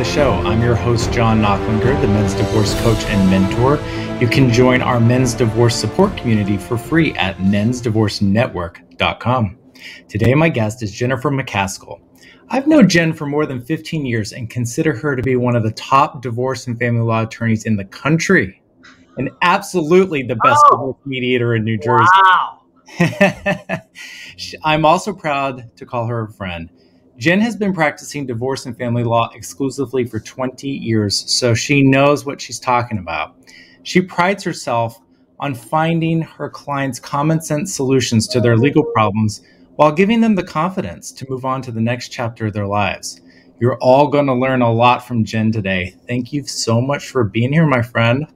show. I'm your host, John Knocklinger, the men's divorce coach and mentor. You can join our men's divorce support community for free at mensdivorcenetwork.com. Today, my guest is Jennifer McCaskill. I've known Jen for more than 15 years and consider her to be one of the top divorce and family law attorneys in the country, and absolutely the best divorce mediator in New Jersey. Wow. I'm also proud to call her a friend. Jen has been practicing divorce and family law exclusively for 20 years, so she knows what she's talking about. She prides herself on finding her clients common sense solutions to their legal problems while giving them the confidence to move on to the next chapter of their lives. You're all going to learn a lot from Jen today. Thank you so much for being here, my friend.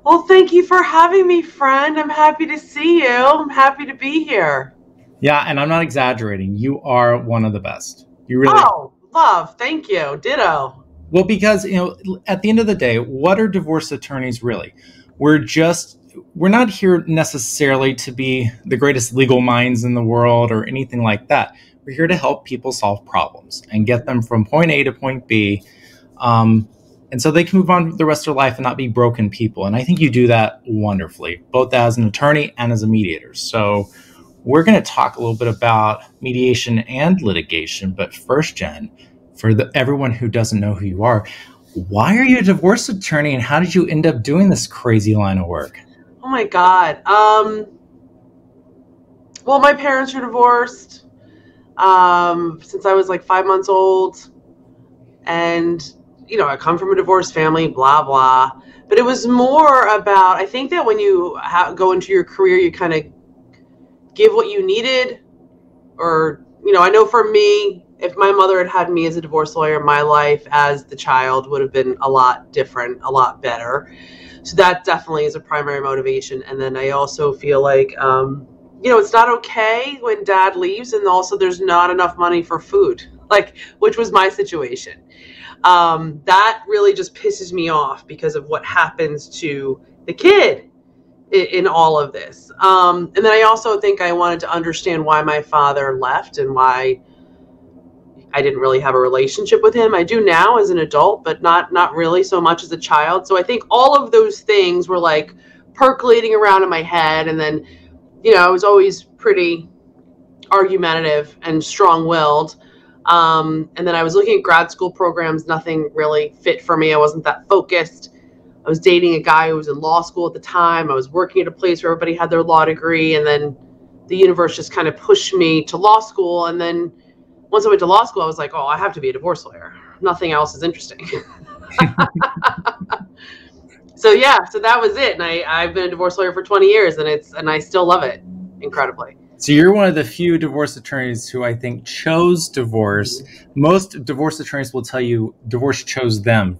Well, thank you for having me, friend. I'm happy to see you. I'm happy to be here. Yeah, and I'm not exaggerating. You are one of the best. You really Oh, love. Thank you. Ditto. Well, because, at the end of the day, what are divorce attorneys really? We're not here necessarily to be the greatest legal minds in the world or anything like that. We're here to help people solve problems and get them from point A to point B. And so they can move on with the rest of their life and not be broken people. And I think you do that wonderfully, both as an attorney and as a mediator. So we're going to talk a little bit about mediation and litigation. But first, Jen, for everyone who doesn't know who you are, why are you a divorce attorney and how did you end up doing this crazy line of work? Oh, my God. Well, my parents were divorced since I was like 5 months old. And, I come from a divorced family, blah, blah. But it was more about, I think that when you go into your career, you kind of give what you needed, or, I know for me, if my mother had had me as a divorce lawyer, my life as the child would have been a lot different, a lot better. So that definitely is a primary motivation. And then I also feel like, it's not okay when dad leaves and also there's not enough money for food, which was my situation. That really just pisses me off because of what happens to the kid in all of this. And then I also think I wanted to understand why my father left and why I didn't really have a relationship with him. I do now as an adult, but not really so much as a child. So I think all of those things were like percolating around in my head. And then, I was always pretty argumentative and strong-willed. And then I was looking at grad school programs. Nothing really fit for me. I wasn't that focused. I was dating a guy who was in law school at the time. I was working at a place where everybody had their law degree. And then the universe just kind of pushed me to law school. And then once I went to law school, I was like, I have to be a divorce lawyer. Nothing else is interesting. So that was it. And I've been a divorce lawyer for 20 years and I still love it incredibly. So you're one of the few divorce attorneys who I think chose divorce. Most divorce attorneys will tell you divorce chose them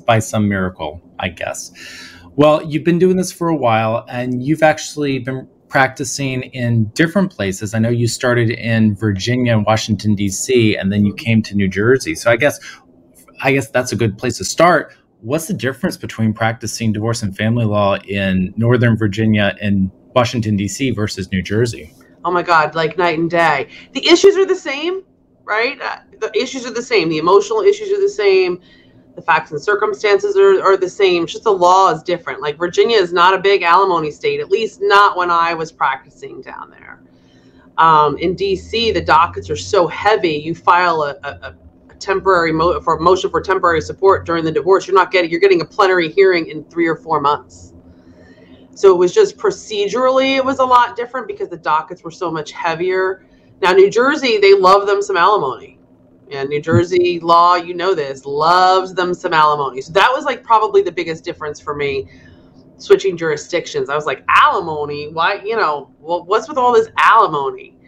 by some miracle, I guess. Well, you've been doing this for a while and you've actually been practicing in different places. I know you started in Virginia and Washington, D.C., and then you came to New Jersey. So I guess that's a good place to start. What's the difference between practicing divorce and family law in Northern Virginia and Washington, D.C. versus New Jersey? Oh my God, like night and day. The issues are the same, right? The issues are the same. The emotional issues are the same. The facts and circumstances are the same. It's just the law is different. Like Virginia is not a big alimony state, at least not when I was practicing down there. In D.C., the dockets are so heavy. You file a temporary motion for temporary support during the divorce. You're getting a plenary hearing in 3 or 4 months. So it was just procedurally, it was a lot different because the dockets were so much heavier. Now, New Jersey, they love them some alimony. And New Jersey law, loves them some alimony. So that was like probably the biggest difference for me, switching jurisdictions. I was like, alimony? Why, what's with all this alimony?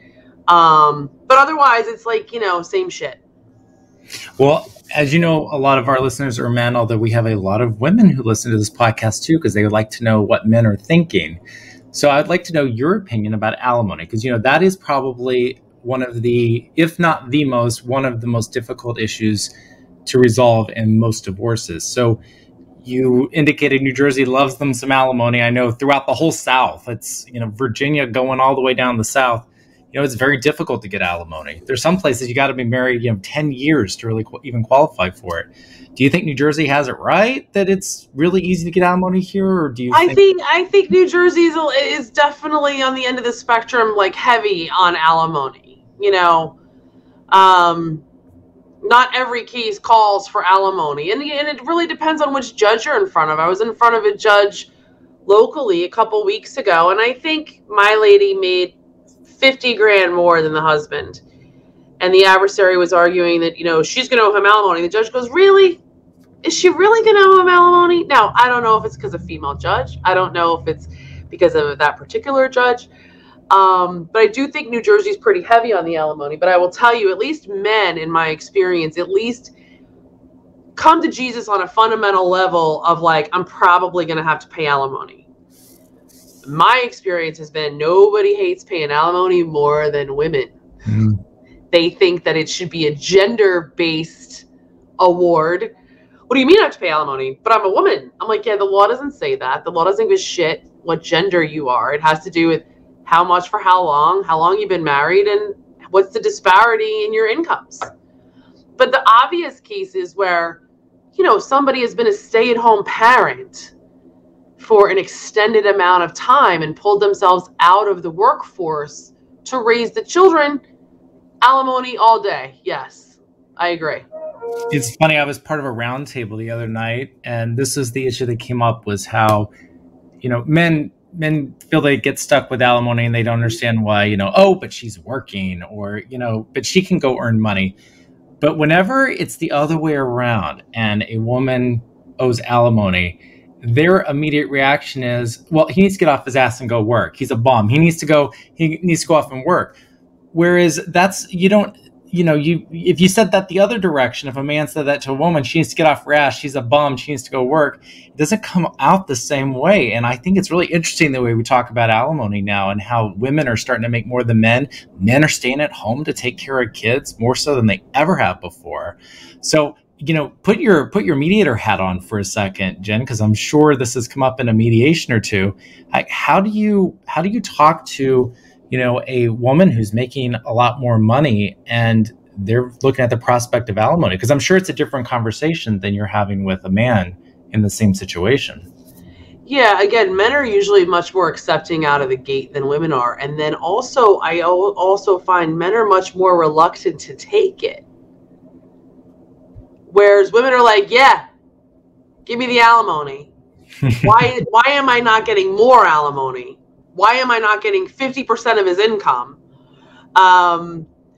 But otherwise, it's like, same shit. Well, as you know, a lot of our listeners are men, although we have a lot of women who listen to this podcast too, because they would like to know what men are thinking. So I'd like to know your opinion about alimony, because, that is probably one of the, if not the most, one of the most difficult issues to resolve in most divorces. So you indicated New Jersey loves them some alimony. I know throughout the whole South, it's, Virginia going all the way down the South. it's very difficult to get alimony. There's some places you got to be married, 10 years to really even qualify for it. Do you think New Jersey has it right that it's really easy to get alimony here, or do you I think New Jersey is definitely on the end of the spectrum, like heavy on alimony. Not every case calls for alimony, and it really depends on which judge you're in front of. I was in front of a judge locally a couple weeks ago, and I think my lady made 50 grand more than the husband, and the adversary was arguing that she's going to owe him alimony. The judge goes, really? Is she really going to owe him alimony? Now, I don't know if it's because of female judge. I don't know if it's because of that particular judge. But I do think New Jersey is pretty heavy on the alimony. But I will tell you, at least men, in my experience, at least come to Jesus on a fundamental level of like, I'm probably going to have to pay alimony. My experience has been nobody hates paying alimony more than women. Mm-hmm. They think that it should be a gender-based award. What do you mean I have to pay alimony? But I'm a woman. I'm like, yeah, the law doesn't say that. The law doesn't give a shit what gender you are. It has to do with how much for how long you've been married, and what's the disparity in your incomes. But the obvious cases where, somebody has been a stay-at-home parent for an extended amount of time and pulled themselves out of the workforce to raise the children, alimony all day. Yes, I agree. It's funny. I was part of a roundtable the other night, and this is the issue that came up, was how, men feel they get stuck with alimony and they don't understand why, but she's working, or, but she can go earn money. But whenever it's the other way around and a woman owes alimony, their immediate reaction is, well, he needs to get off his ass and go work. He's a bum. He needs to go off and work. Whereas if you said that the other direction, if a man said that to a woman, she needs to get off her ass, she's a bum, she needs to go work, it doesn't come out the same way. And I think it's really interesting the way we talk about alimony now, and how women are starting to make more than men. Men are staying at home to take care of kids more so than they ever have before. So, put your mediator hat on for a second, Jen, because I'm sure this has come up in a mediation or two. How do you talk to a woman who's making a lot more money and they're looking at the prospect of alimony? Because I'm sure it's a different conversation than you're having with a man in the same situation. Yeah, again, men are usually much more accepting out of the gate than women are. And then also, I also find men are much more reluctant to take it. Whereas women are like, yeah, give me the alimony. Why am I not getting more alimony? Why am I not getting 50% of his income?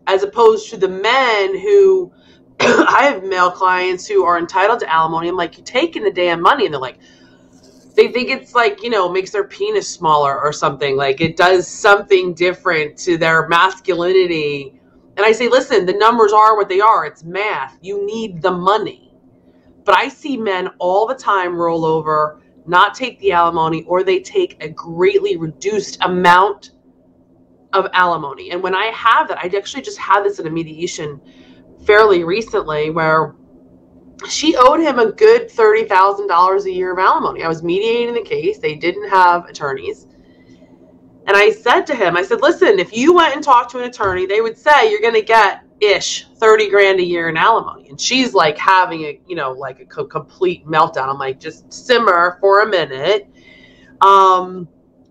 As opposed to the men who, I have male clients who are entitled to alimony. I'm like, you're taking the damn money. And they're like, they think it's like, makes their penis smaller or something. Like it does something different to their masculinity. And I say, listen, the numbers are what they are. It's math. You need the money. But I see men all the time roll over, not take the alimony, or they take a greatly reduced amount of alimony. And when I have that, I actually just had this in a mediation fairly recently where she owed him a good $30,000 a year of alimony. I was mediating the case. They didn't have attorneys. And I said to him, listen, if you went and talked to an attorney, they would say you're going to get 30 grand a year in alimony. And she's like having a complete meltdown. I'm like, just simmer for a minute. But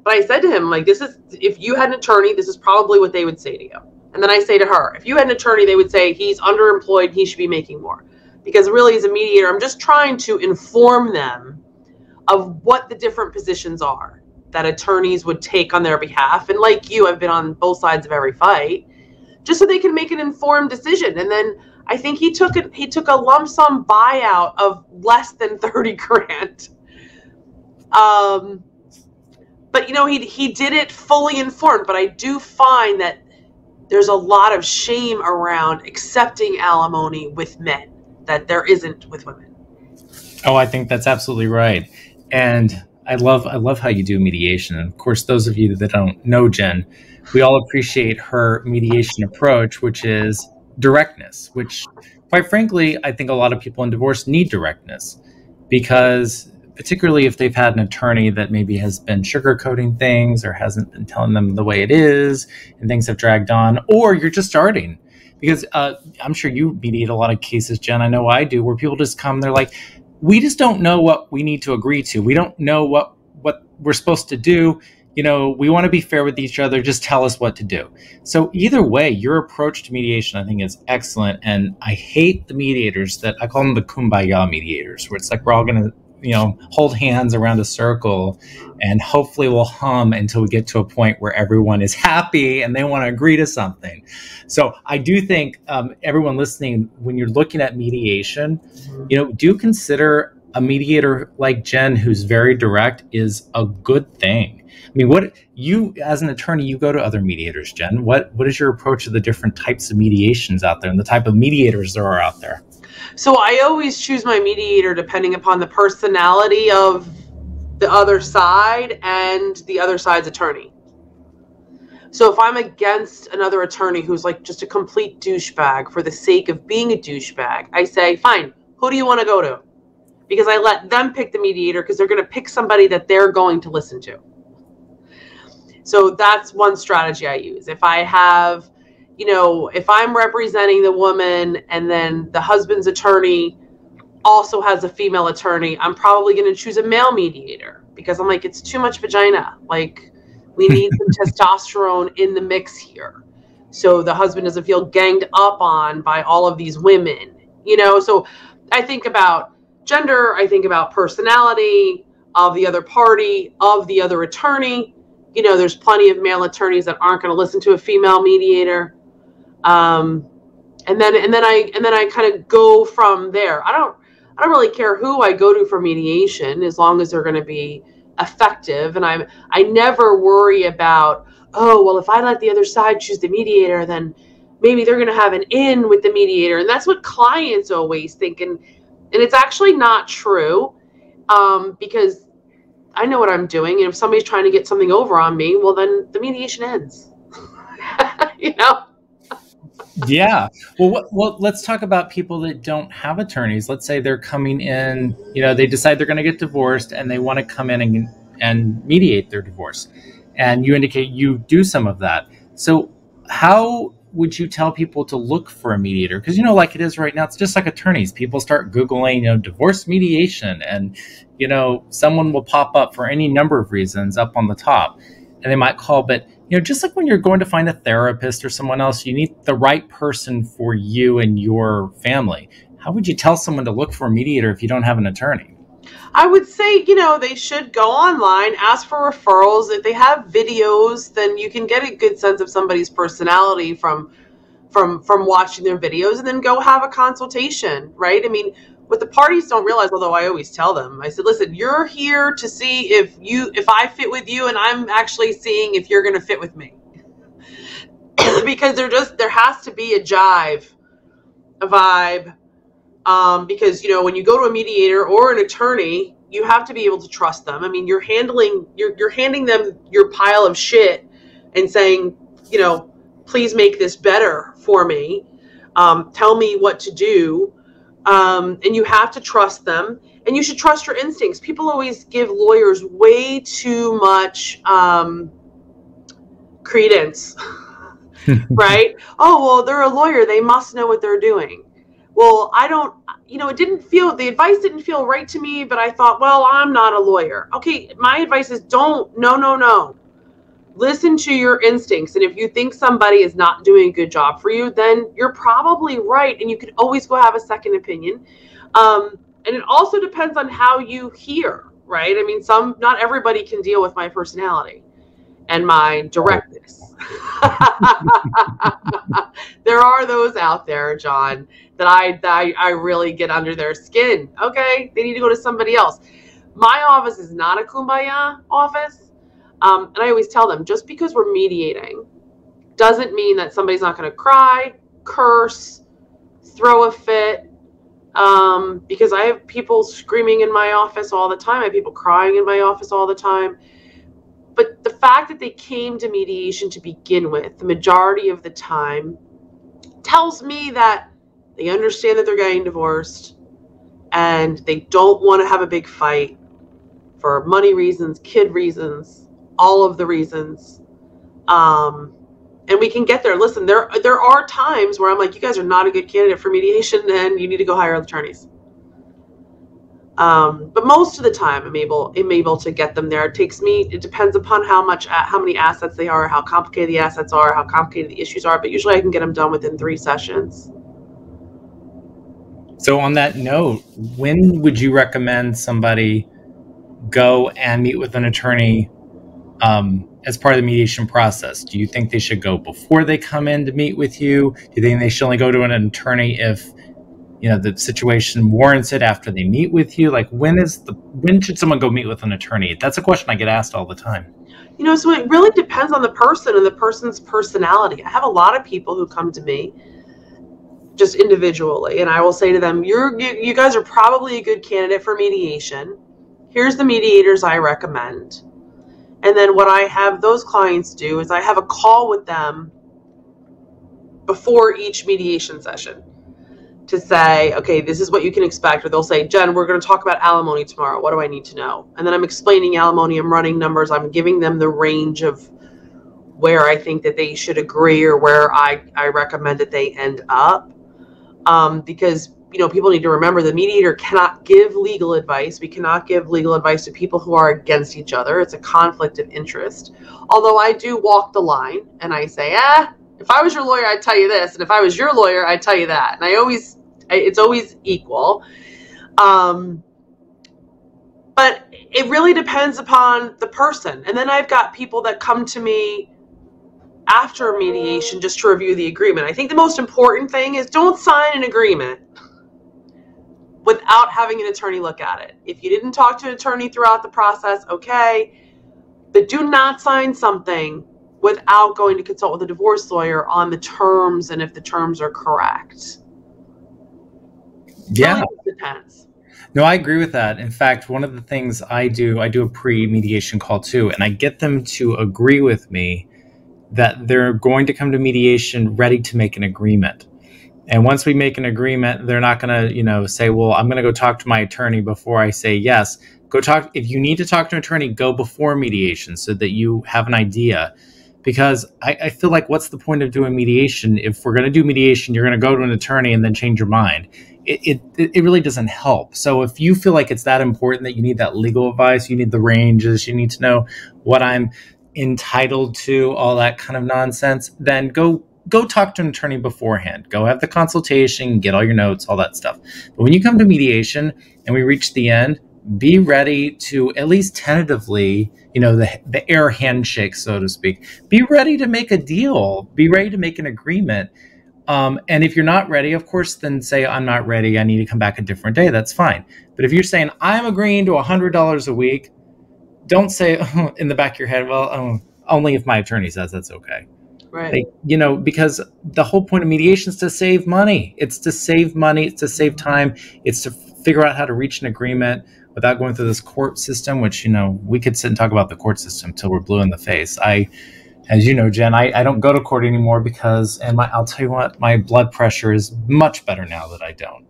I said to him, like, if you had an attorney, this is probably what they would say to you. And then I say to her, if you had an attorney, they would say he's underemployed, he should be making more. Because really, as a mediator, I'm just trying to inform them of what the different positions are that attorneys would take on their behalf. And like you, I've been on both sides of every fight, just so they can make an informed decision. And then I think he took a lump sum buyout of less than 30 grand. But he did it fully informed. But I do find that there's a lot of shame around accepting alimony with men that there isn't with women. Oh, I think that's absolutely right. And I love how you do mediation. And of course, those of you that don't know Jen, we all appreciate her mediation approach, which is directness, which quite frankly, I think a lot of people in divorce need directness, because particularly if they've had an attorney that maybe has been sugarcoating things or hasn't been telling them the way it is, and things have dragged on, or you're just starting. Because I'm sure you mediate a lot of cases, Jen. I know I do, where people just come, they're like, we just don't know what we need to agree to. We don't know what we're supposed to do. We want to be fair with each other. Just tell us what to do. So either way, your approach to mediation, I think, is excellent. And I hate the mediators that I call them the kumbaya mediators, where it's like we're all going to, hold hands around a circle and hopefully we'll hum until we get to a point where everyone is happy and they want to agree to something. So I do think everyone listening, when you're looking at mediation, do consider a mediator like Jen, who's very direct, is a good thing. I mean, what you, as an attorney, you go to other mediators, Jen. What is your approach to the different types of mediations out there and the type of mediators there are out there? So I always choose my mediator depending upon the personality of the other side and the other side's attorney. So if I'm against another attorney who's like just a complete douchebag for the sake of being a douchebag, I say, fine, who do you want to go to? Because I let them pick the mediator because they're going to pick somebody that they're going to listen to. So that's one strategy I use. If I have, if I'm representing the woman and then the husband's attorney also has a female attorney, I'm probably going to choose a male mediator because I'm like, it's too much vagina. Like, we need some testosterone in the mix here. So the husband doesn't feel ganged up on by all of these women, So I think about gender, I think about personality of the other party, of the other attorney. There's plenty of male attorneys that aren't going to listen to a female mediator. And then I kind of go from there. I don't really care who I go to for mediation as long as they're going to be effective. And I never worry about, oh, well, if I let the other side choose the mediator, then maybe they're going to have an in with the mediator. And that's what clients always think. And it's actually not true, because I know what I'm doing. And if somebody's trying to get something over on me, well, then the mediation ends. Yeah. Well, let's talk about people that don't have attorneys. Let's say they're coming in, they decide they're going to get divorced and they want to come in and mediate their divorce. And you indicate you do some of that. So how would you tell people to look for a mediator? Because, like it is right now, it's just like attorneys. People start Googling, divorce mediation, and, someone will pop up for any number of reasons up on the top, and they might call. But, just like when you're going to find a therapist or someone else, you need the right person for you and your family. How would you tell someone to look for a mediator if you don't have an attorney? I would say, they should go online, ask for referrals. If they have videos, then you can get a good sense of somebody's personality from watching their videos, and then go have a consultation, right? I mean, what the parties don't realize, although I always tell them, I said, listen, you're here to see if I fit with you, and I'm actually seeing if you're going to fit with me. Because there has to be a vibe. Because, when you go to a mediator or an attorney, you have to be able to trust them. I mean, you're handing them your pile of shit and saying, please make this better for me. Tell me what to do. And you have to trust them, and you should trust your instincts. People always give lawyers way too much credence, right? Oh, well, they're a lawyer. They must know what they're doing. Well, I don't, the advice didn't feel right to me, but I thought, well, I'm not a lawyer. Okay, my advice is no. Listen to your instincts. And if you think somebody is not doing a good job for you, then you're probably right. And you can always go have a second opinion. And it also depends on how you hear, right? I mean, not everybody can deal with my personality and my directness. There are those out there, John, that I really get under their skin. Okay, they need to go to somebody else. My office is not a kumbaya office. And I always tell them, just because we're mediating doesn't mean that somebody's not going to cry, curse, throw a fit. Because I have people screaming in my office all the time. I have people crying in my office all the time. But the fact that they came to mediation to begin with, the majority of the time, tells me that they understand that they're getting divorced and they don't want to have a big fight. for money reasons, kid reasons, all of the reasons. And we can get there. Listen, there are times where I'm like, you guys are not a good candidate for mediation and you need to go hire attorneys. But most of the time I'm able to get them there. It depends upon how many assets they are, how complicated the assets are, how complicated the issues are, but usually I can get them done within 3 sessions. So on that note, when would you recommend somebody go and meet with an attorney as part of the mediation process? Do you think they should go before they come in to meet with you? Do you think they should only go to an attorney if the situation warrants it after they meet with you? Like, when should someone go meet with an attorney? That's a question I get asked all the time. So it really depends on the person and the person's personality. I have a lot of people who come to me just individually, and I will say to them, you guys are probably a good candidate for mediation. Here's the mediators I recommend. And then what I have those clients do is I have a call with them before each mediation session to say, okay, this is what you can expect. Or they'll say, Jen, we're going to talk about alimony tomorrow. What do I need to know? And then I'm explaining alimony. I'm running numbers. I'm giving them the range of where I think that they should agree or where I recommend that they end up. Because people need to remember the mediator cannot give legal advice. We cannot give legal advice to people who are against each other. It's a conflict of interest. Although I do walk the line and I say, if I was your lawyer, I'd tell you this. And if I was your lawyer, I'd tell you that. And it's always equal. But it really depends upon the person. And then I've got people that come to me after mediation just to review the agreement. I think the most important thing is don't sign an agreement without having an attorney look at it. If you didn't talk to an attorney throughout the process, okay, but do not sign something without going to consult with a divorce lawyer on the terms and if the terms are correct. Yeah. Really depends. No, I agree with that. In fact, one of the things I do a pre-mediation call too, and I get them to agree with me that they're going to come to mediation ready to make an agreement. And once we make an agreement, they're not going to, say, well, I'm going to go talk to my attorney before I say yes. Go talk. If you need to talk to an attorney, go before mediation so that you have an idea. Because I feel like, what's the point of doing mediation? If we're going to do mediation, you're going to go to an attorney and then change your mind. It really doesn't help. So if you feel like it's that important that you need that legal advice, you need the ranges, you need to know what I'm entitled to, all that kind of nonsense, then go talk to an attorney beforehand. Go have the consultation, get all your notes, all that stuff. But when you come to mediation and we reach the end, be ready to at least tentatively, the air handshake, so to speak. Be ready to make a deal. Be ready to make an agreement. And if you're not ready, of course, then say, I'm not ready. I need to come back a different day. That's fine. But if you're saying, I'm agreeing to $100 a week, don't say in the back of your head, well, only if my attorney says that's okay. Right. Because the whole point of mediation is to save money. It's to save money. It's to save time. It's to figure out how to reach an agreement without going through this court system, which, we could sit and talk about the court system till we're blue in the face. As you know, Jen, I don't go to court anymore because, I'll tell you what, my blood pressure is much better now that I don't.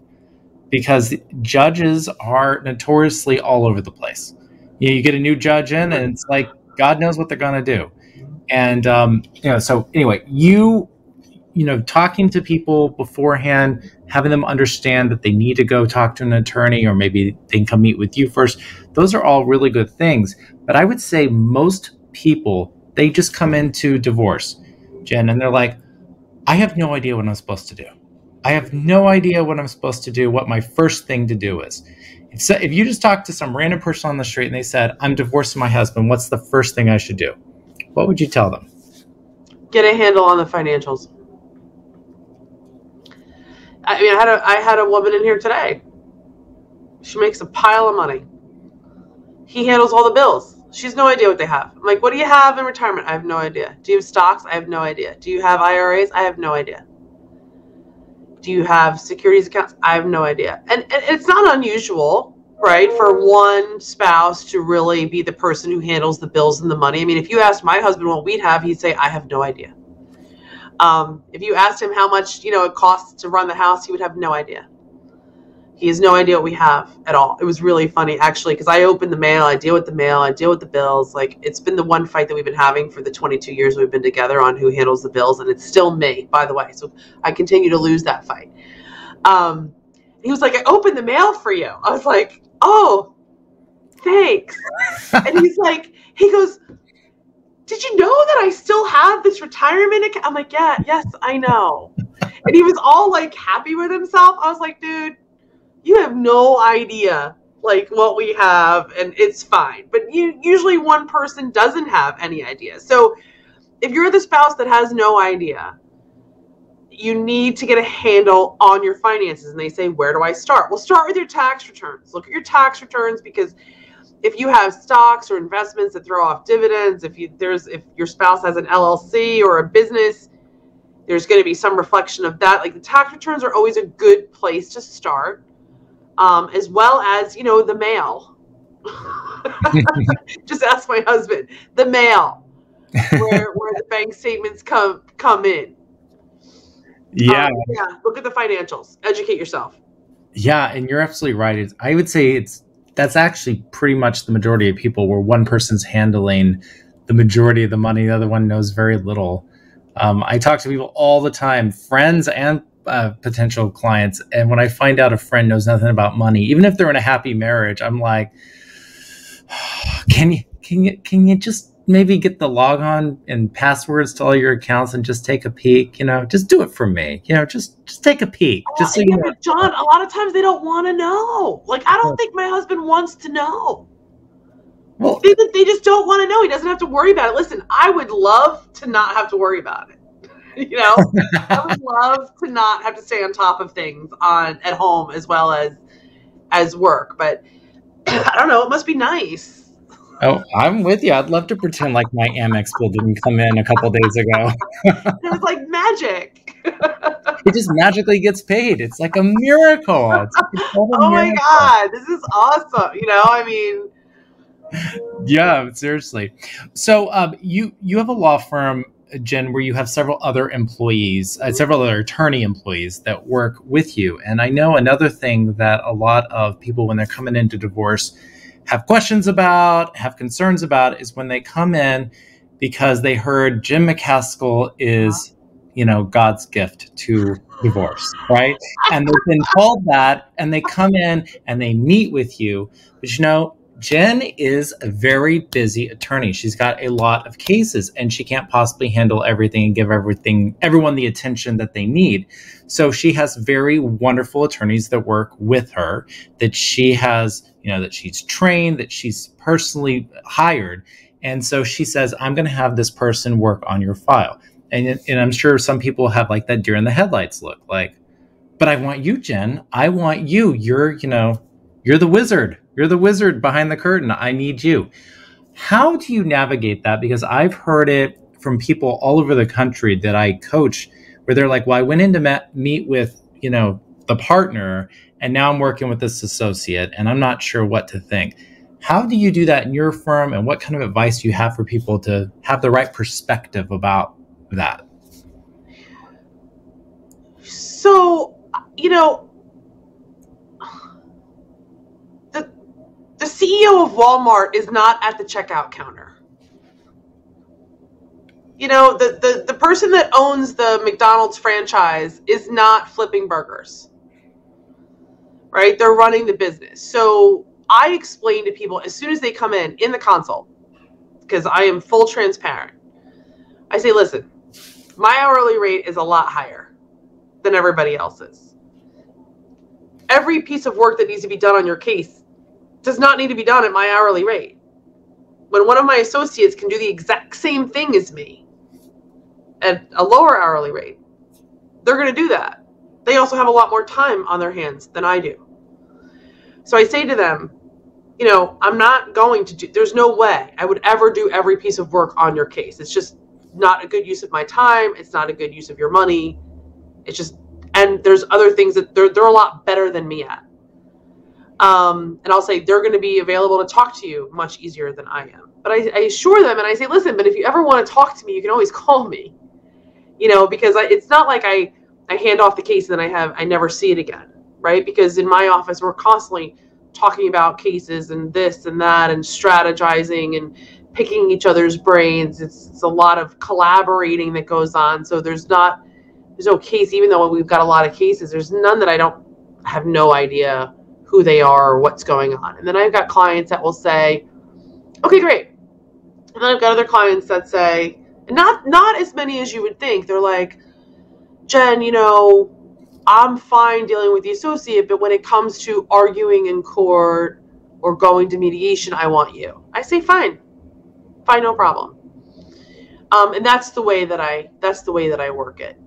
Because judges are notoriously all over the place. You get a new judge in and it's like, God knows what they're going to do. And, so anyway, talking to people beforehand, having them understand that they need to go talk to an attorney, or maybe they can come meet with you first. Those are all really good things. But I would say most people, they just come into divorce, Jen, and they're like, I have no idea what I'm supposed to do. I have no idea what I'm supposed to do, what my first thing to do is. If you just talk to some random person on the street and they said, I'm divorcing my husband, what's the first thing I should do? What would you tell them? Get a handle on the financials. I had a woman in here today. She makes a pile of money. He handles all the bills. She has no idea what they have. I'm like, what do you have in retirement? I have no idea. Do you have stocks? I have no idea. Do you have IRAs? I have no idea. Do you have securities accounts? I have no idea. And it's not unusual, right, for one spouse to really be the person who handles the bills and the money. If you asked my husband what we'd have, he'd say, I have no idea. If you asked him how much, it costs to run the house, he would have no idea. He has no idea what we have at all. It was really funny, actually, because I open the mail, I deal with the mail, I deal with the bills. Like, it's been the one fight that we've been having for the 22 years we've been together on who handles the bills, and it's still me, by the way. So I continue to lose that fight. He was like, I opened the mail for you. I was like, oh, thanks. And he's like, he goes, did you know that I still have this retirement account? I'm like, yeah, yes, I know. And he was all like happy with himself. I was like, dude, you have no idea like what we have, and it's fine. But usually one person doesn't have any idea. So if you're the spouse that has no idea, you need to get a handle on your finances. And they say, where do I start? Well, start with your tax returns. Look at your tax returns, because if you have stocks or investments that throw off dividends, if your spouse has an LLC or a business, there's going to be some reflection of that. Like, the tax returns are always a good place to start, as well as, the mail. Just ask my husband. The mail, where the bank statements come in. Yeah. Look at the financials. Educate yourself. Yeah, and you're absolutely right. I would say that's actually pretty much the majority of people, where one person's handling the majority of the money, the other one knows very little. I talk to people all the time, friends and potential clients, and when I find out a friend knows nothing about money, even if they're in a happy marriage, I'm like, can you just maybe get the log on and passwords to all your accounts and just take a peek? Just do it for me. Just take a peak. Just so but John, a lot of times they don't want to know. Like, I don't think my husband wants to know. Well, they just don't want to know. He doesn't have to worry about it. Listen, I would love to not have to worry about it. I would love to not have to stay on top of things at home as well as work. But I don't know. It must be nice. Oh, I'm with you. I'd love to pretend like my Amex bill didn't come in a couple days ago. It was like magic. It just magically gets paid. It's like a miracle. My God, this is awesome. Yeah, seriously. So you have a law firm, Jen, where you have several other employees, several other attorney employees that work with you. And I know another thing that a lot of people, when they're coming into divorce, have questions about, have concerns about, is when they come in because they heard Jim McCaskill is, God's gift to divorce, right? And they've been told that, and they come in and they meet with you. But Jen is a very busy attorney. She's got a lot of cases, and she can't possibly handle everything and give everyone the attention that they need. So she has very wonderful attorneys that work with her, that she has, that she's trained, that she's personally hired. And so she says, I'm going to have this person work on your file. And I'm sure some people have like that deer in the headlights look, like, but I want you, Jen. I want you. You're the wizard. You're the wizard behind the curtain. I need you. How do you navigate that? Because I've heard it from people all over the country that I coach, where they're like, well, I went in to meet with, the partner, and now I'm working with this associate, and I'm not sure what to think. How do you do that in your firm, and what kind of advice do you have for people to have the right perspective about that? So, the CEO of Walmart is not at the checkout counter. The person that owns the McDonald's franchise is not flipping burgers, right? They're running the business. So I explain to people as soon as they come in the consult, because I am full transparent. I say, listen, my hourly rate is a lot higher than everybody else's. Every piece of work that needs to be done on your case does not need to be done at my hourly rate. When one of my associates can do the exact same thing as me at a lower hourly rate, they're going to do that. They also have a lot more time on their hands than I do. So I say to them, I'm not going to there's no way I would ever do every piece of work on your case. It's just not a good use of my time. It's not a good use of your money. It's just, and there's other things that they're a lot better than me at. And I'll say they're going to be available to talk to you much easier than I am. But I assure them, and I say, listen, but if you ever want to talk to me, you can always call me, because it's not like I hand off the case and then I never see it again. right? Because in my office, we're constantly talking about cases and this and that and strategizing and picking each other's brains. It's a lot of collaborating that goes on. So there's no case, even though we've got a lot of cases, there's none that I don't have no idea who they are or what's going on. And then I've got clients that will say, okay, great. And then I've got other clients that say, not as many as you would think. They're like, Jen, I'm fine dealing with the associate, but when it comes to arguing in court or going to mediation, I want you. I say, fine, no problem. And that's the way that I work it.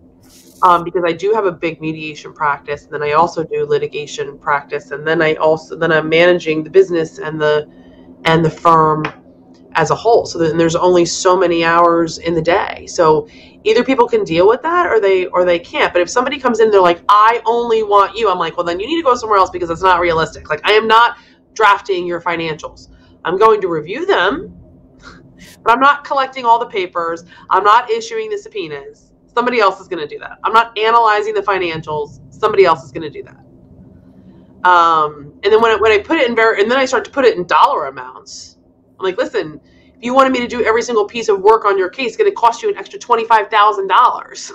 Because I do have a big mediation practice, and then I also do litigation practice, and then I'm managing the business and the firm as a whole. So then there's only so many hours in the day. So either people can deal with that or they can't. But if somebody comes in, they're like, I only want you. I'm like, well, then you need to go somewhere else because it's not realistic. Like, I am not drafting your financials. I'm going to review them, but I'm not collecting all the papers. I'm not issuing the subpoenas. Somebody else is going to do that. I'm not analyzing the financials. Somebody else is going to do that. And then when I put it in and then I start to put it in dollar amounts. I'm like, listen, if you wanted me to do every single piece of work on your case, it's going to cost you an extra $25,000.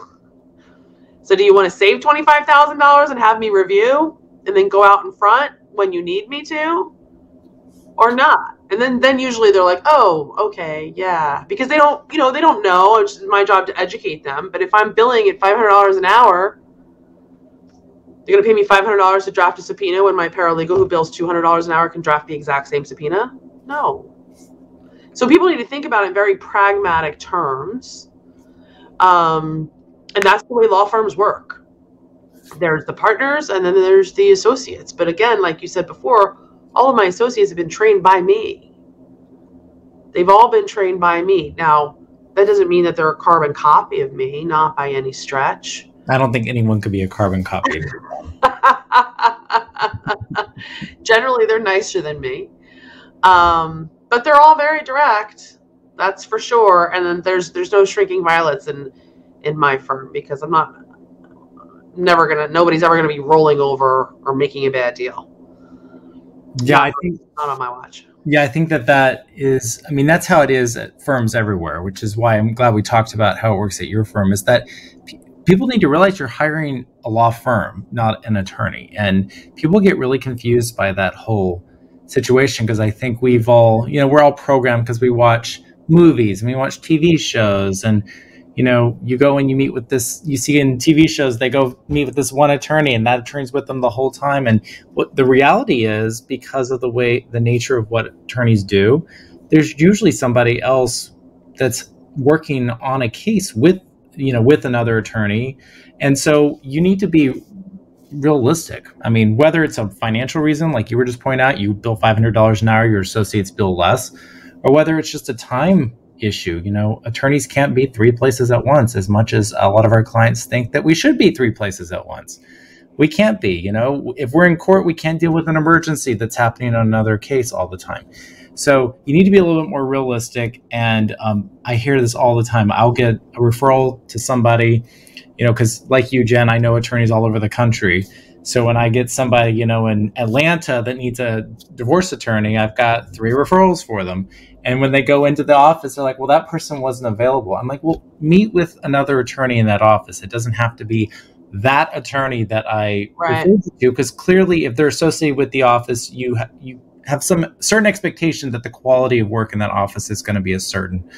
So do you want to save $25,000 and have me review and then go out in front when you need me to, or not? And then usually they're like, oh, okay, yeah, because they don't know. It's my job to educate them. But if I'm billing at $500 an hour, they're going to pay me $500 to draft a subpoena when my paralegal who bills $200 an hour can draft the exact same subpoena? No. So people need to think about it in very pragmatic terms. And that's the way law firms work. There's the partners and then there's the associates. But again, like you said before, all of my associates have been trained by me. They've all been trained by me. Now, that doesn't mean that they're a carbon copy of me, not by any stretch. I don't think anyone could be a carbon copy. Generally, they're nicer than me. But they're all very direct, that's for sure. And then there's no shrinking violets in my firm because nobody's ever gonna be rolling over or making a bad deal. Yeah, I think not on my watch. Yeah, I think that is, I mean, that's how it is at firms everywhere, which is why I'm glad we talked about how it works at your firm, is that people need to realize you're hiring a law firm, not an attorney. And people get really confused by that whole situation because I think we're all programmed because we watch movies and we watch TV shows and, you go and you meet with this, you see in TV shows, they go meet with this one attorney and that attorney's with them the whole time. And what the reality is, because of the nature of what attorneys do, there's usually somebody else that's working on a case with another attorney. And so you need to be realistic. I mean, whether it's a financial reason, like you were just pointing out, you bill $500 an hour, your associates bill less, or whether it's just a time issue. Attorneys can't be three places at once, as much as a lot of our clients think that we should be three places at once. We can't be. If we're in court, we can't deal with an emergency that's happening on another case all the time. So you need to be a little bit more realistic. And I hear this all the time. I'll get a referral to somebody, because like you, Jen, I know attorneys all over the country. So when I get somebody, in Atlanta that needs a divorce attorney, I've got 3 referrals for them. And when they go into the office, they're like, well, that person wasn't available. I'm like, well, meet with another attorney in that office. It doesn't have to be that attorney that I referred to, because clearly if they're associated with the office, you have some certain expectation that the quality of work in that office is going to be a certain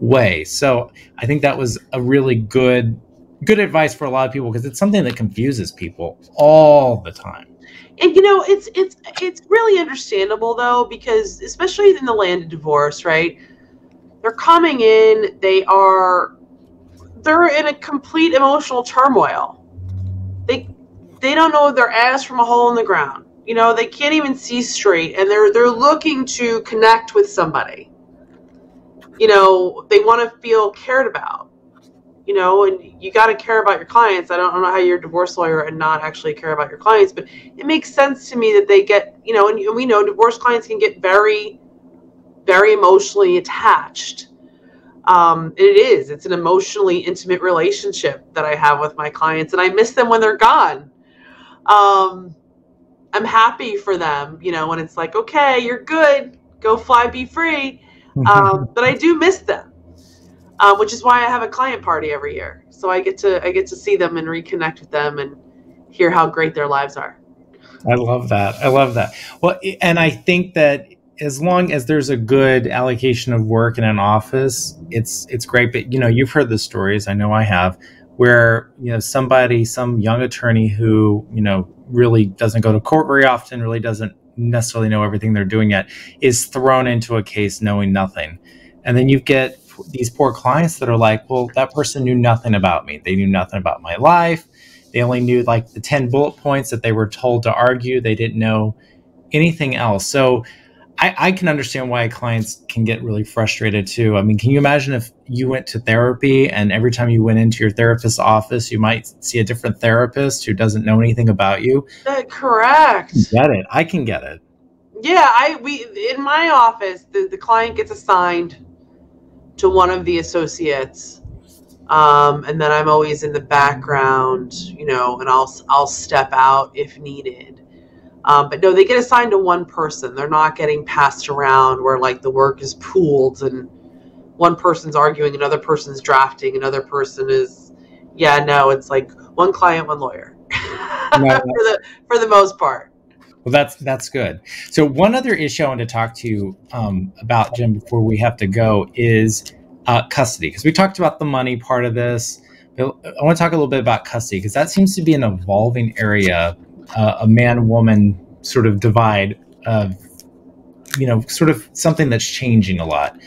way. So I think that was a really good advice for a lot of people, because it's something that confuses people all the time. And it's really understandable though, because especially in the land of divorce, right? They're coming in, they're in a complete emotional turmoil. They don't know their ass from a hole in the ground. They can't even see straight, and they're looking to connect with somebody. They want to feel cared about. And you got to care about your clients. I don't know how you're a divorce lawyer and not actually care about your clients, but it makes sense to me that they get, and we know divorce clients can get very, very emotionally attached. It's an emotionally intimate relationship that I have with my clients, and I miss them when they're gone. I'm happy for them, when it's like, okay, you're good, go fly, be free. But I do miss them, which is why I have a client party every year. So I get to see them and reconnect with them and hear how great their lives are. I love that. I love that. Well, and I think that as long as there's a good allocation of work in an office, it's great. But you've heard the stories. I know I have, where some young attorney who really doesn't go to court very often, really doesn't necessarily know everything they're doing yet, is thrown into a case knowing nothing, and then you get these poor clients that are like, well, that person knew nothing about me. They knew nothing about my life. They only knew like the 10 bullet points that they were told to argue. They didn't know anything else. So I can understand why clients can get really frustrated too. I mean, can you imagine if you went to therapy and every time you went into your therapist's office, you might see a different therapist who doesn't know anything about you? Correct. Get it. I can get it. Yeah, in my office, the client gets assigned to one of the associates. And then I'm always in the background, and I'll step out if needed. But no, they get assigned to one person. They're not getting passed around where like the work is pooled and one person's arguing, another person's drafting, another person is, it's like one client, one lawyer No. for the most part. Well, that's good. So one other issue I want to talk to you about, Jim, before we have to go is custody, because we talked about the money part of this. But I want to talk a little bit about custody, because that seems to be an evolving area, a man-woman sort of divide, sort of something that's changing a lot.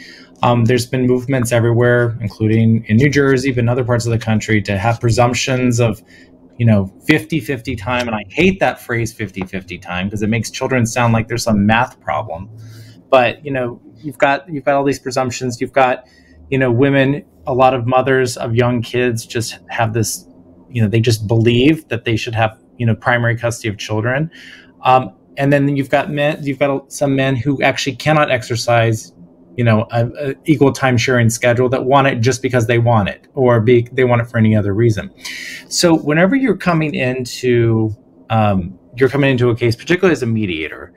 There's been movements everywhere, including in New Jersey, but in other parts of the country, to have presumptions of 50-50 time. And I hate that phrase 50-50 time because it makes children sound like there's some math problem. But, you've got all these presumptions. You've got, women, a lot of mothers of young kids just have this, they just believe that they should have, primary custody of children. And then you've got some men who actually cannot exercise, a equal time sharing schedule, that want it just because they want it, or they want it for any other reason. So whenever you're coming into a case, particularly as a mediator,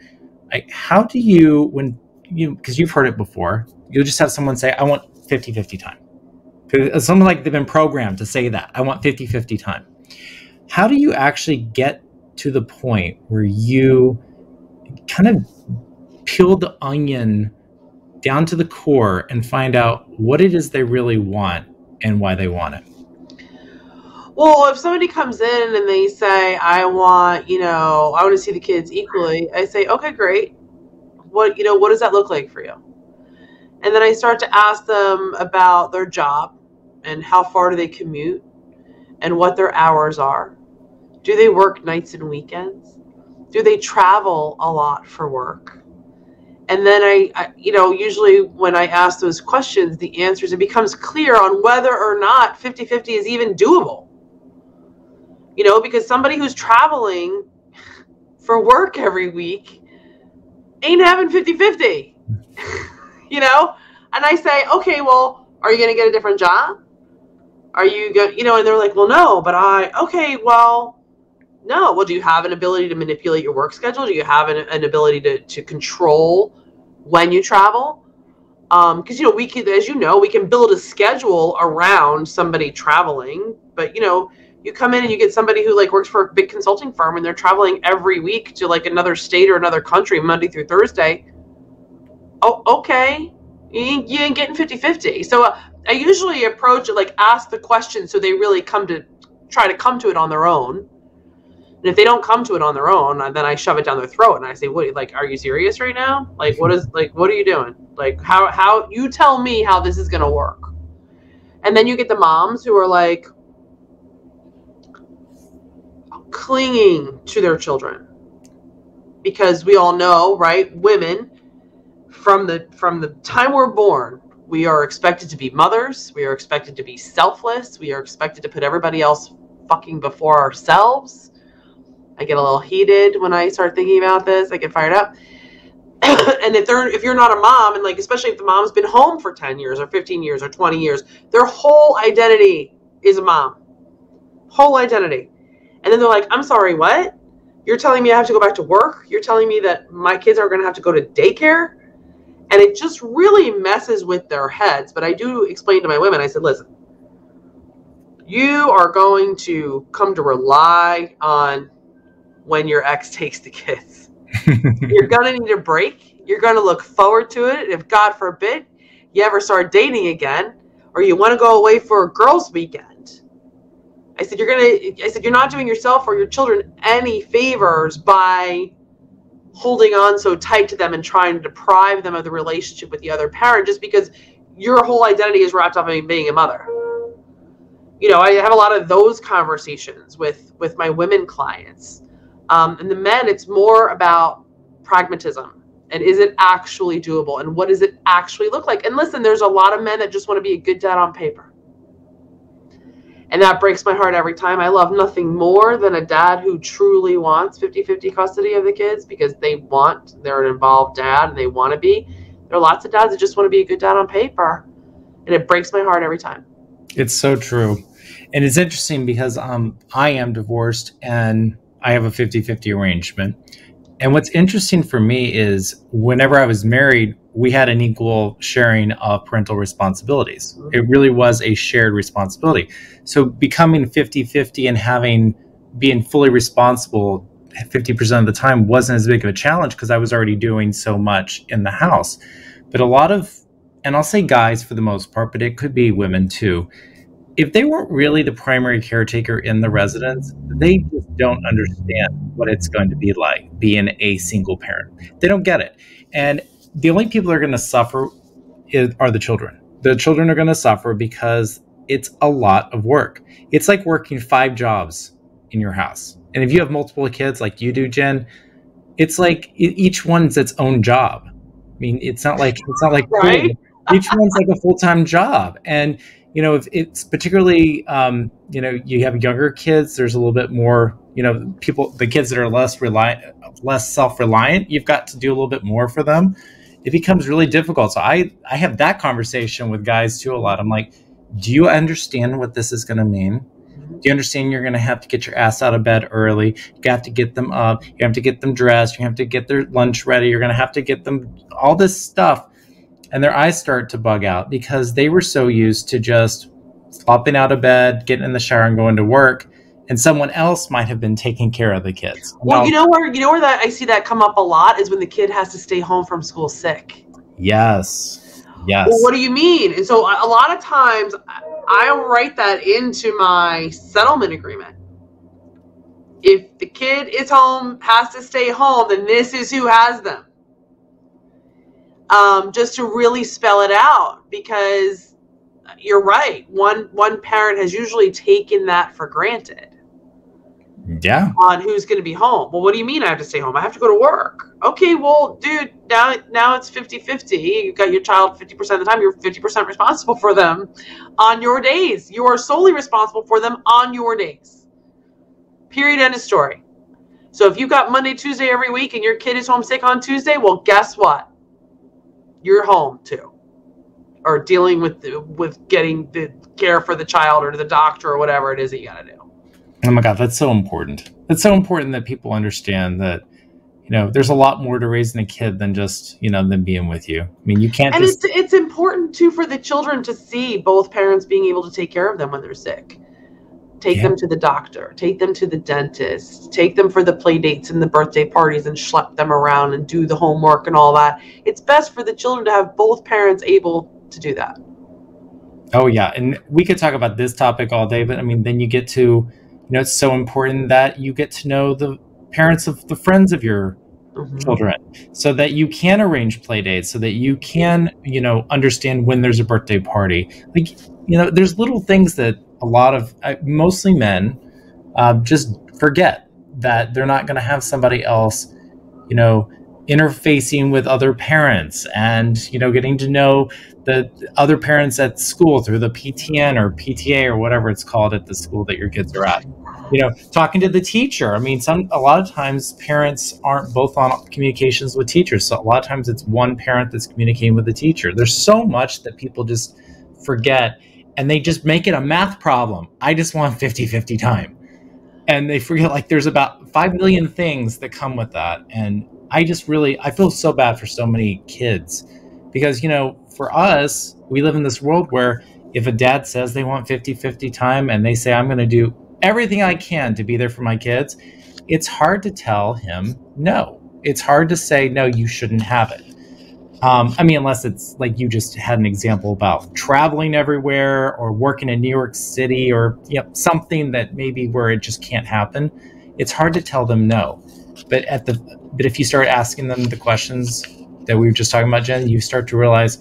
how do you, because you've heard it before, you'll just have someone say, I want 50-50 time. It's something like they've been programmed to say that, I want 50-50 time. How do you actually get to the point where you kind of peel the onion down to the core and find out what it is they really want and why they want it? Well, if somebody comes in and they say, I want to see the kids equally, I say, okay, great. What does that look like for you? And then I start to ask them about their job and how far do they commute and what their hours are. Do they work nights and weekends? Do they travel a lot for work? And then I usually when I ask those questions, the answers, it becomes clear on whether or not 50-50 is even doable. Because somebody who's traveling for work every week ain't having 50-50, And I say, okay, well, are you going to get a different job? Are you going, and they're like, well, no, but okay, well, no. Well, do you have an ability to manipulate your work schedule? Do you have an ability to control when you travel? Because, we can, as we can build a schedule around somebody traveling, but, you come in and you get somebody who like works for a big consulting firm and they're traveling every week to like another state or another country, Monday through Thursday. Oh, okay. You ain't getting 50-50. So I usually approach it, like ask the question so they really try to come to it on their own. And if they don't come to it on their own, then I shove it down their throat and I say, what, like, are you serious right now? Like, what are you doing? Like, how you tell me how this is going to work. And then you get the moms who are like clinging to their children because we all know, right? Women, from the time we're born, we are expected to be mothers. We are expected to be selfless. We are expected to put everybody else fucking before ourselves. I get a little heated when I start thinking about this. I get fired up. And if you're not a mom, and like especially if the mom's been home for 10 years or 15 years or 20 years, their whole identity is a mom. Whole identity. And then they're like, I'm sorry, what? You're telling me I have to go back to work? You're telling me that my kids are going to have to go to daycare? And it just really messes with their heads. But I do explain to my women, I said, listen, you are going to come to rely on when your ex takes the kids. You're going to need a break. You're going to look forward to it. If God forbid you ever start dating again, or you want to go away for a girls' weekend, I said, you're not doing yourself or your children any favors by holding on so tight to them and trying to deprive them of the relationship with the other parent just because your whole identity is wrapped up in being a mother. You know, I have a lot of those conversations with my women clients. And the men, it's more about pragmatism. And is it actually doable? And what does it actually look like? And listen, there's a lot of men that just want to be a good dad on paper. And that breaks my heart every time. I love nothing more than a dad who truly wants 50-50 custody of the kids because they're an involved dad and they want to be. There are lots of dads that just want to be a good dad on paper. And it breaks my heart every time. It's so true. And it's interesting because I am divorced and I have a 50-50 arrangement. And what's interesting for me is whenever I was married, we had an equal sharing of parental responsibilities. It really was a shared responsibility. So becoming 50-50 and being fully responsible 50% of the time wasn't as big of a challenge because I was already doing so much in the house. But a lot of, and I'll say guys for the most part, but it could be women too, if they weren't really the primary caretaker in the residence, they just don't understand what it's going to be like being a single parent. They don't get it. And the only people that are going to suffer are the children. The children are going to suffer because it's a lot of work. It's like working 5 jobs in your house. And if you have multiple kids like you do, Jen, it's like each one's its own job. I mean, it's not like right? Each one's like a full-time job. And you know, if it's particularly, you know, you have younger kids, there's a little bit more, you know, the kids that are less self-reliant, you've got to do a little bit more for them. It becomes really difficult. So I have that conversation with guys too a lot. I'm like, do you understand what this is going to mean? Do you understand you're going to have to get your ass out of bed early? You have to get them up. You have to get them dressed. You have to get their lunch ready. You're going to have to get them all this stuff. And their eyes start to bug out because they were so used to just popping out of bed, getting in the shower and going to work. And someone else might have been taking care of the kids. Well, you know where that I see that come up a lot is when the kid has to stay home from school sick. Yes. Well, what do you mean? And so a lot of times I'll write that into my settlement agreement. If the kid is home, has to stay home, then this is who has them. Just to really spell it out, because you're right. One parent has usually taken that for granted. Yeah. On who's going to be home. Well, what do you mean I have to stay home? I have to go to work. Okay, well, dude, now it's 50-50. You've got your child 50% of the time. You're 50% responsible for them on your days. You are solely responsible for them on your days. Period. End of story. So if you've got Monday, Tuesday every week and your kid is homesick on Tuesday, well, guess what? You're home too, or dealing with getting the care for the child or the doctor or whatever it is that you got to do. Oh my God, that's so important. It's so important that people understand that, you know, there's a lot more to raising a kid than just, you know, them being with you. I mean, you can't. And it's important too for the children to see both parents being able to take care of them when they're sick. Take them to the doctor, take them to the dentist, take them for the play dates and the birthday parties and schlep them around and do the homework and all that. It's best for the children to have both parents able to do that. Oh, yeah. And we could talk about this topic all day, but I mean, then you get to, you know, it's so important that you get to know the parents of the friends of your children so that you can arrange play dates, so that you can, you know, understand when there's a birthday party. Like, you know, there's little things that a lot of mostly men just forget, that they're not going to have somebody else, you know, interfacing with other parents and, you know, getting to know the other parents at school through the PTN or PTA or whatever it's called at the school that your kids are at. You know, talking to the teacher. I mean, a lot of times parents aren't both on communications with teachers. So a lot of times it's one parent that's communicating with the teacher. There's so much that people just forget, and they just make it a math problem. I just want 50-50 time. And they forget like there's about 5 million things that come with that. And I feel so bad for so many kids because, for us, we live in this world where if a dad says they want 50-50 time and they say, I'm going to do everything I can to be there for my kids, it's hard to tell him no. It's hard to say, no, you shouldn't have it. Unless it's like you just had an example about traveling everywhere or working in New York City or something that maybe where it just can't happen. It's hard to tell them no. But if you start asking them the questions that we were just talking about, Jen, you start to realize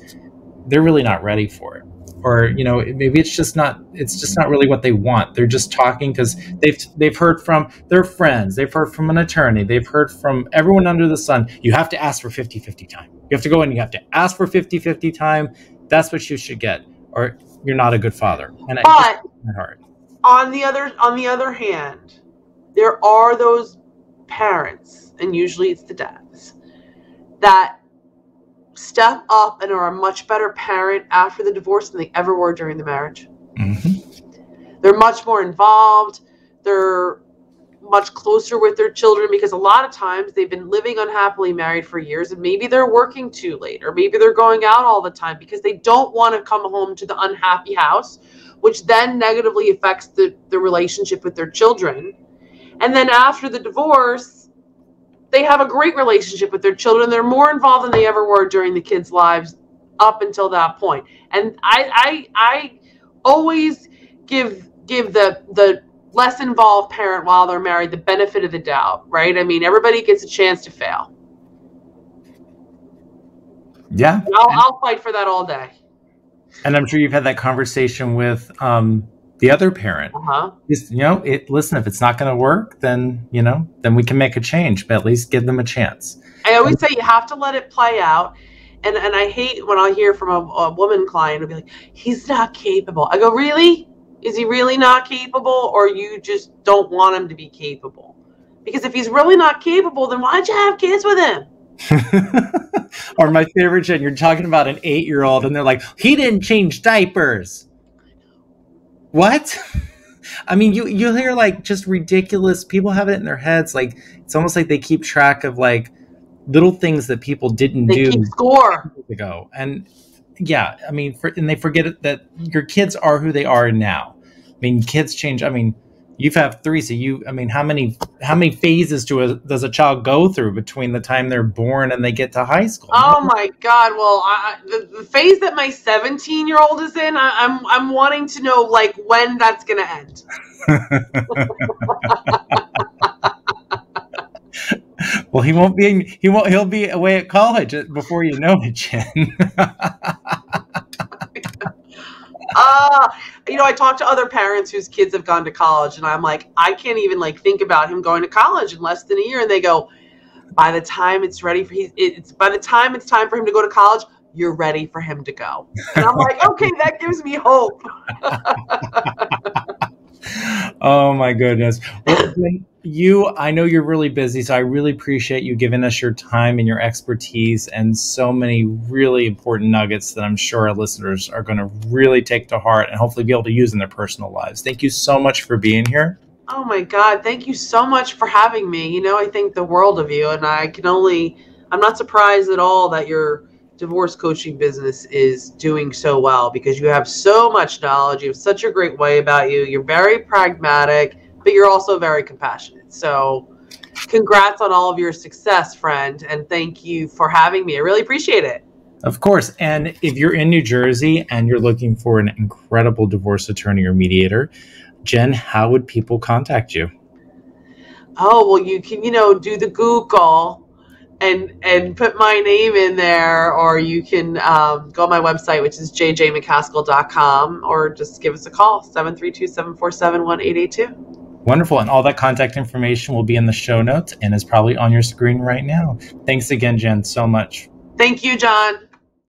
they're really not ready for it. Or, maybe it's just not really what they want. They're just talking because they've heard from their friends. They've heard from an attorney. They've heard from everyone under the sun. You have to ask for 50-50 time. You have to go in and you have to ask for 50-50 time. That's what you should get. Or you're not a good father. And but on the other hand, there are those parents, and usually it's the dads, that step up and are a much better parent after the divorce than they ever were during the marriage. Mm-hmm. They're much more involved. They're much closer with their children because a lot of times they've been living unhappily married for years, and maybe they're working too late, or maybe they're going out all the time because they don't want to come home to the unhappy house, which then negatively affects the relationship with their children. And then after the divorce, they have a great relationship with their children. They're more involved than they ever were during the kids' lives up until that point. And I always give the less involved parent while they're married the benefit of the doubt, right? Everybody gets a chance to fail. Yeah. I'll fight for that all day. And I'm sure you've had that conversation with the other parent. Listen, if it's not going to work, then we can make a change, but at least give them a chance. I always say you have to let it play out. And I hate when I hear from a woman client who'll be like, he's not capable. I go, really? Is he really not capable, or you just don't want him to be capable? Because if he's really not capable, then why'd you have kids with him? Or my favorite, Jen, you're talking about an 8-year-old and they're like, he didn't change diapers. What? You hear like just ridiculous, people have it in their heads. Like, it's almost like they keep track of like little things that people didn't do. They keep score. Ago. And yeah, and they forget that your kids are who they are now. Kids change. You've had 3, so how many phases does a child go through between the time they're born and they get to high school? Oh my God! Well, the phase that my 17-year-old is in, I'm wanting to know like when that's gonna end. Well, he'll be away at college before you know it, Jen. I talk to other parents whose kids have gone to college, and I'm like, I can't even like think about him going to college in less than a year. And they go, by the time it's time for him to go to college, you're ready for him to go. And I'm like, okay, that gives me hope. Oh my goodness. Well, I know you're really busy, so I really appreciate you giving us your time and your expertise and so many really important nuggets that I'm sure our listeners are going to really take to heart and hopefully be able to use in their personal lives. Thank you so much for being here. Oh my God. Thank you so much for having me. I think the world of you, and I'm not surprised at all that your divorce coaching business is doing so well because you have so much knowledge. You have such a great way about you. You're very pragmatic, but you're also very compassionate. So congrats on all of your success, friend. And thank you for having me. I really appreciate it. Of course. And if you're in New Jersey and you're looking for an incredible divorce attorney or mediator, Jen, how would people contact you? Oh, well, you can, do the Google and put my name in there, or you can go on my website, which is jjmccaskill.com, or just give us a call, 732-747-1882. Wonderful. And all that contact information will be in the show notes and is probably on your screen right now. Thanks again, Jen, so much. Thank you, John.